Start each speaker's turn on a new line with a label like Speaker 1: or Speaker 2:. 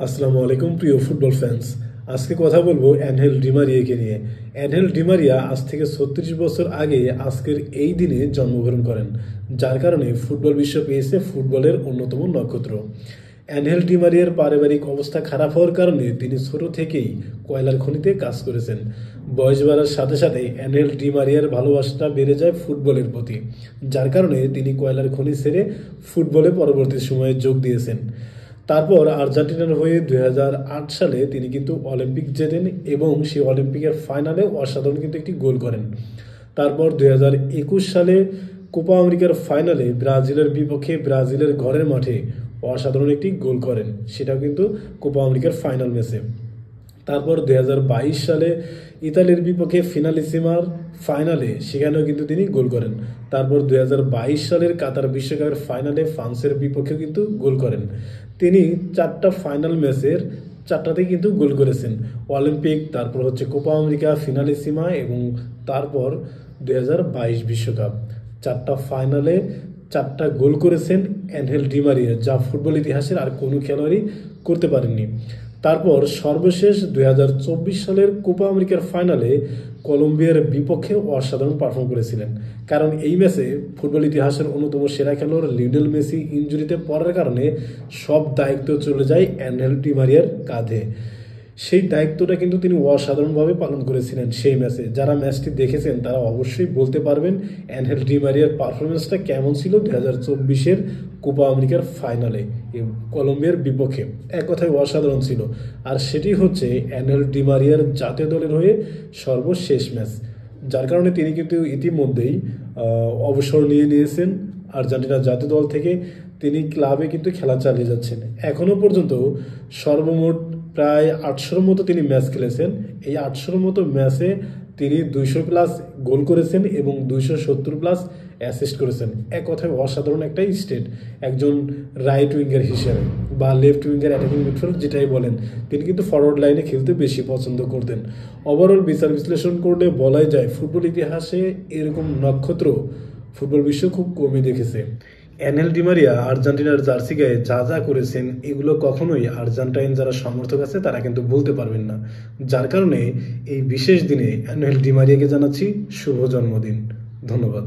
Speaker 1: আসসালামু আলাইকুম প্রিয় ফুটবল ফ্যান্স। আজকে কথা বলবো অ্যানহেল ডিমারিয়াকে নিয়ে। অ্যানহেল ডিমারিয়া আজ থেকে ৩৬ বছর আগে আজকের এই দিনে জন্মগ্রহণ করেন, যার কারণে ফুটবল বিশ্ব পেয়েছে ফুটবলের অন্যতম নক্ষত্র। অ্যানহেল ডিমারিয়ার পারিবারিক অবস্থা খারাপ হওয়ার কারণে তিনি ছোট থেকেই কয়লার খনিতে কাজ করেছেন। বয়স বাড়ার সাথে সাথে অ্যানহেল ডিমারিয়ার ভালোবাসাটা বেড়ে যায় ফুটবলের প্রতি, যার কারণে তিনি কয়লার খনি ছেড়ে ফুটবলে পরবর্তী সময়ে যোগ দিয়েছেন। তারপর আর্জেন্টিনার হয়ে ২০০৮ সালে তিনি কিন্তু অলিম্পিক জেতেন এবং সেই অলিম্পিকের ফাইনালে অসাধারণ কিন্তু একটি গোল করেন। তারপর ২০২১ সালে কোপা আমেরিকার ফাইনালে ব্রাজিলের বিপক্ষে ব্রাজিলের ঘরের মাঠে অসাধারণ একটি গোল করেন, সেটাও কিন্তু কোপা আমেরিকার ফাইনাল ম্যাচে। তারপর ২০২২ সালে ইতালির বিপক্ষে ফিনালিসিমার ফাইনালে সেখানেও কিন্তু তিনি গোল করেন। তারপর ২০২২ সালের কাতার বিশ্বকাপের ফাইনালে ফ্রান্সের বিপক্ষেও কিন্তু গোল করেন। তিনি ৪টা ফাইনাল ম্যাচের ৪টাতেই কিন্তু গোল করেছেন। অলিম্পিক, তারপর হচ্ছে কোপা আমেরিকা, ফিনালিসিমা এবং তারপর ২০২২ বিশ্বকাপ, ৪টা ফাইনালে ৪টা গোল করেছেন অ্যানহেল ডিমারিয়া, যা ফুটবল ইতিহাসের আর কোনো খেলোয়াড়ই করতে পারেননি। তারপর সর্বশেষ ২০২৪ সালের কোপা আমেরিকার ফাইনালে কলম্বিয়ার বিপক্ষে অসাধারণ পারফর্ম করেছিলেন, কারণ এই ম্যাচে ফুটবল ইতিহাসের অন্যতম সেরা খেলোয়াড় লিওনেল মেসি ইনজুরিতে পড়ার কারণে সব দায়িত্ব চলে যায় অ্যানহেল ডিমারিয়ার কাঁধে। সেই দায়িত্বটা কিন্তু তিনি অসাধারণভাবে পালন করেছিলেন সেই ম্যাচে। যারা ম্যাচটি দেখেছেন তারা অবশ্যই বলতে পারবেন অ্যানহেল ডিমারিয়ার পারফরমেন্সটা কেমন ছিল ২০২৪-এর কোপা আমেরিকার ফাইনালে কলম্বিয়ার বিপক্ষে। এক কথায় অসাধারণ ছিল। আর সেটি হচ্ছে অ্যানহেল ডিমারিয়ার জাতীয় দলের হয়ে সর্বশেষ ম্যাচ, যার কারণে তিনি কিন্তু ইতিমধ্যেই অবসর নিয়েছেন আর্জেন্টিনা জাতীয় দল থেকে। তিনি ক্লাবে কিন্তু খেলা চালিয়ে যাচ্ছেন। এখনও পর্যন্ত সর্বমোট প্রায় ৮০০-র মতো তিনি ম্যাচ খেলেছেন। এই ৮০০-র মতো ম্যাচে তিনি ২০০+ গোল করেছেন এবং ২৭০+ অ্যাসিস্ট করেছেন। এক কথায় অসাধারণ একটা স্টেট একজন রাইট উইঙ্গার হিসেবে বা লেফট উইঙ্গার অ্যাটাকিং মিডফিল্ড যেটাই বলেন, তিনি কিন্তু ফরওয়ার্ড লাইনে খেলতে বেশি পছন্দ করতেন। ওভারঅল বিচার বিশ্লেষণ করলে বলাই যায় ফুটবল ইতিহাসে এরকম নক্ষত্র ফুটবল বিশ্ব খুব কমই দেখেছে। অ্যানহেল ডিমারিয়া আর্জেন্টিনার জার্সি গায়ে যা যা করেছেন এগুলো কখনোই আর্জেন্টাইন যারা সমর্থক আছে তারা কিন্তু বলতে পারবেন না, যার কারণে এই বিশেষ দিনে অ্যানহেল ডিমারিয়াকে জানাচ্ছি শুভ জন্মদিন। ধন্যবাদ।